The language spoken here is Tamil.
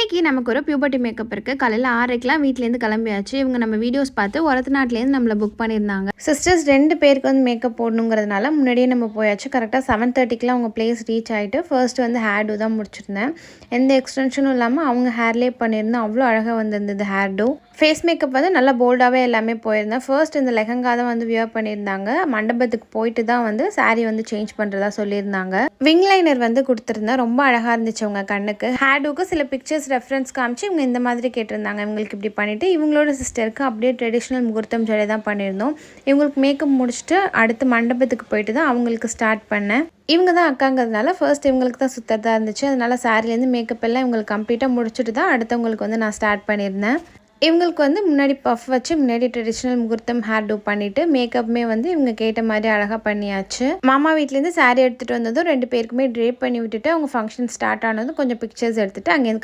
இன்றைக்கி நமக்கு ஒரு பியூபர்ட்டி மேக்கப் இருக்குது. காலையில் 6:30க்கெலாம் வீட்டிலேருந்து கிளம்பியாச்சு. இவங்க நம்ம வீடியோஸ் பார்த்து ஒரத்தநாட்டிலேருந்து நம்மளை புக் பண்ணியிருந்தாங்க. சிஸ்டர்ஸ் 2 பேருக்கு வந்து மேக்கப் போடணுங்கிறதுனால முன்னாடியே நம்ம போயாச்சு. கரெக்டாக 7:30க்கெலாம் அவங்க பிளேஸ் ரீச் ஆகிட்டு ஃபர்ஸ்ட் வந்து ஹேர் டூ தான் முடிச்சிருந்தேன். எந்த எக்ஸ்டென்ஷனும் இல்லாமல் அவங்க ஹேர்லேயே பண்ணியிருந்தேன். அவ்வளோ அழகாக வந்திருந்தது ஹேர் டூ. ஃபேஸ் மேக்கப் வந்து நல்லா போல்டாகவே எல்லாமே போயிருந்தேன். ஃபர்ஸ்ட் இந்த லெஹங்கா தான் வந்து வியர் பண்ணியிருந்தாங்க. மண்டபத்துக்கு போயிட்டு தான் வந்து சாரீ வந்து சேஞ்ச் பண்ணுறதா சொல்லியிருந்தாங்க. விங் லைனர் வந்து கொடுத்துருந்தேன். ரொம்ப அழகாக இருந்துச்சு அவங்க கண்ணுக்கு. ஹேர் டூக்கு சில பிக்சர்ஸ் ரெஃபரன்ஸ் காமிச்சு இவங்க இந்த மாதிரி கேட்டிருந்தாங்க. இவங்களுக்கு இப்படி பண்ணிவிட்டு இவங்களோட சிஸ்டருக்கு அப்படியே ட்ரெடிஷ்னல் முகூர்த்தம் ஜடை தான் பண்ணியிருந்தோம். இவங்களுக்கு மேக்கப் முடிச்சுட்டு அடுத்து மண்டபத்துக்கு போயிட்டு தான் அவங்களுக்கு ஸ்டார்ட் பண்ணேன். இவங்க தான் அக்காங்கிறதுனால ஃபர்ஸ்ட் இவங்களுக்கு தான் சுத்ததாக இருந்துச்சு. அதனால சாரிலேருந்து மேக்கப் எல்லாம் இவங்களுக்கு கம்ப்ளீட்டாக முடிச்சுட்டு தான் அடுத்தவங்களுக்கு வந்து நான் ஸ்டார்ட் பண்ணியிருந்தேன். இவங்களுக்கு வந்து முன்னாடி பஃப் வச்சு முன்னாடி ட்ரெடிஷ்னல் முகூர்த்தம் ஹேர் டூ பண்ணிவிட்டு மேக்கப்புமே வந்து இவங்க கேட்ட மாதிரி அழகாக பண்ணியாச்சு. மாமா வீட்லேருந்து சாரீ எடுத்துகிட்டு வந்ததும் 2 பேருக்குமே ட்ரேப் பண்ணி விட்டுட்டு அவங்க ஃபங்க்ஷன் ஸ்டார்ட் ஆனதும் கொஞ்சம் பிக்சர்ஸ் எடுத்துகிட்டு அங்கேருந்து